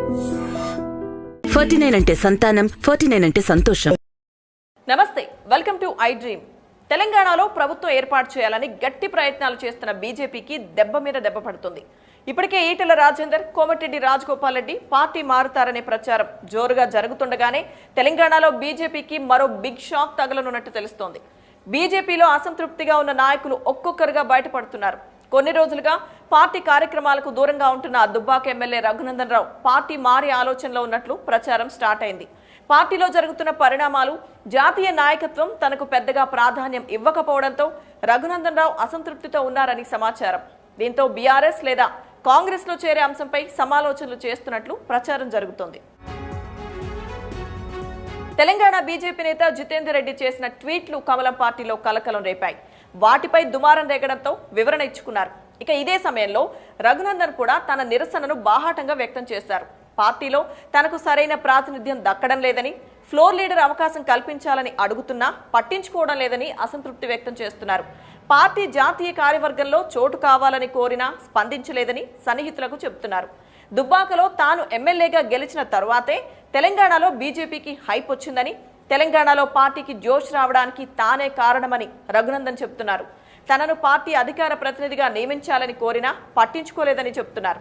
49 అంటే సంతానం, 49 అంటే సంతోషం. నమస్తే, వెల్కమ్ టు ఐ డ్రీమ్. తెలంగాణలో ప్రభుత్వం ఏర్పాటు చేయాలని గట్టి ప్రయత్నాలు చేస్తున్న బీజేపీకి దెబ్బ మీద దెబ్బ పడుతుంది. ఇప్పటికే ఈటెల రాజేందర్, కోమటిరెడ్డి రాజగోపాల్ రెడ్డి పార్టీ మారుతారనే ప్రచారం జోరుగా జరుగుతుండగానే తెలంగాణలో బీజేపీకి మరో బిగ్ షాక్ తగలనున్నట్టు తెలుస్తోంది. బీజేపీలో అసంతృప్తిగా ఉన్న నాయకులు ఒక్కొక్కరుగా బయటపడుతున్నారు. కొన్ని రోజులుగా పార్టీ కార్యక్రమాలకు దూరంగా ఉంటున్న దుబ్బాక ఎమ్మెల్యే రఘునందన్ రావు పార్టీ మారే ఆలోచనలో ఉన్నట్లు ప్రచారం స్టార్ట్ అయింది. పార్టీలో జరుగుతున్న పరిణామాలు, జాతీయ నాయకత్వం తనకు పెద్దగా ప్రాధాన్యం ఇవ్వకపోవడంతో రఘునందన్ రావు అసంతృప్తితో ఉన్నారని సమాచారం. దీంతో బీఆర్ఎస్ లేదా కాంగ్రెస్ లో చేరే అంశంపై సమాలోచనలు చేస్తున్నట్లు ప్రచారం జరుగుతోంది. తెలంగాణ బీజేపీ నేత జితేందర్ రెడ్డి చేసిన ట్వీట్లు కమలం పార్టీలో కలకలం రేపాయి. వాటిపై దుమారం రేగడంతో వివరణ ఇచ్చుకున్నారు. ఇక ఇదే సమయంలో రఘునందన్ కూడా తన నిరసనను బాహాటంగా వ్యక్తం చేశారు. పార్టీలో తనకు సరైన ప్రాతినిధ్యం దక్కడం లేదని, ఫ్లోర్ లీడర్ అవకాశం కల్పించాలని అడుగుతున్నా పట్టించుకోవడం లేదని అసంతృప్తి వ్యక్తం చేస్తున్నారు. పార్టీ జాతీయ కార్యవర్గంలో చోటు కావాలని కోరినా స్పందించలేదని సన్నిహితులకు చెబుతున్నారు. దుబ్బాకలో తాను ఎమ్మెల్యేగా గెలిచిన తరువాతే తెలంగాణలో బీజేపీకి హైప్ వచ్చిందని, తెలంగాణలో పార్టీకి జోష్ రావడానికి తానే కారణమని రఘునందన్ చెబుతున్నారు. తనను పార్టీ అధికార ప్రతినిధిగా నియమించాలని కోరినా పట్టించుకోలేదని చెబుతున్నారు.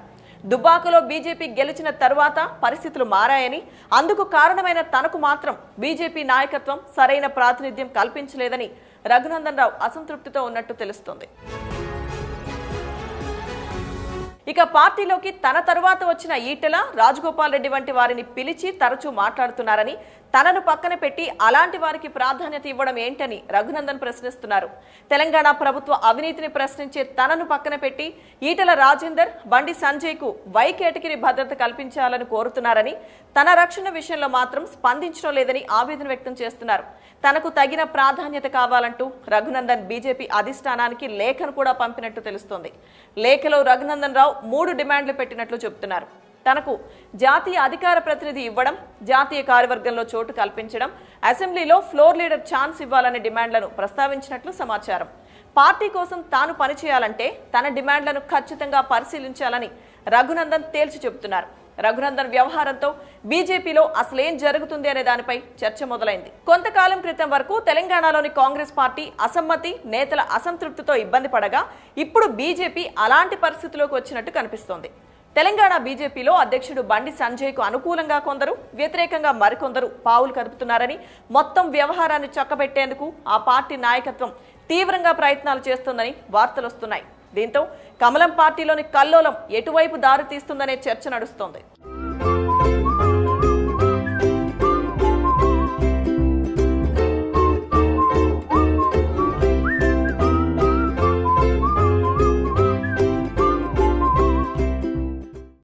దుబ్బాకలో బీజేపీ గెలిచిన తరువాత పరిస్థితులు మారాయని, అందుకు కారణమైన తనకు మాత్రం బీజేపీ నాయకత్వం సరైన ప్రాతినిధ్యం కల్పించలేదని రఘునందన్ రావు అసంతృప్తితో ఉన్నట్టు తెలుస్తోంది. ఇక పార్టీలోకి తన తరువాత వచ్చిన ఈటెల, రాజగోపాల్ రెడ్డి వంటి వారిని పిలిచి తరచూ మాట్లాడుతున్నారని, తనను పక్కన పెట్టి అలాంటి వారికి ప్రాధాన్యత ఇవ్వడం ఏంటని రఘునందన్ ప్రశ్నిస్తున్నారు. తెలంగాణ ప్రభుత్వ అవినీతిని ప్రశ్నించే తనను పక్కన పెట్టి ఈటెల రాజేందర్, బండి సంజయ్ కు వై కేటగిరీ భద్రత కల్పించాలని కోరుతున్నారని, తన రక్షణ విషయంలో మాత్రం స్పందించడం లేదని ఆవేదన వ్యక్తం చేస్తున్నారు. తనకు తగిన ప్రాధాన్యత కావాలంటూ రఘునందన్ బీజేపీ అధిష్టానానికి లేఖను కూడా పంపినట్టు తెలుస్తోంది. లేఖలో రఘునందన్ రావు 3 డిమాండ్లు పెట్టినట్లు చెబుతున్నారు. తనకు జాతీయ అధికార ప్రతినిధి ఇవ్వడం, జాతీయ కార్యవర్గంలో చోటు కల్పించడం, అసెంబ్లీలో ఫ్లోర్ లీడర్ ఛాన్స్ ఇవ్వాలనే డిమాండ్లను ప్రస్తావించినట్లు సమాచారం. పార్టీ కోసం తాను పనిచేయాలంటే తన డిమాండ్లను ఖచ్చితంగా పరిశీలించాలని రఘునందన్ తేల్చి చెబుతున్నారు. రఘునందన్ వ్యవహారంతో బీజేపీలో అసలేం జరుగుతుంది అనే దానిపై చర్చ మొదలైంది. కొంతకాలం క్రితం వరకు తెలంగాణలోని కాంగ్రెస్ పార్టీ అసమ్మతి, నేతల అసంతృప్తితో ఇబ్బంది పడగా ఇప్పుడు బీజేపీ అలాంటి పరిస్థితిలోకి వచ్చినట్టు కనిపిస్తోంది. తెలంగాణ బీజేపీలో అధ్యక్షుడు బండి సంజయ్ కు అనుకూలంగా కొందరు, వ్యతిరేకంగా మరికొందరు పావులు కదుపుతున్నారని, మొత్తం వ్యవహారాన్ని చక్కబెట్టేందుకు ఆ పార్టీ నాయకత్వం తీవ్రంగా ప్రయత్నాలు చేస్తోందని వార్తలు వస్తున్నాయి. దీంతో కమలం పార్టీలోని కల్లోలం ఎటువైపు దారి తీస్తుందనే చర్చ నడుస్తోంది.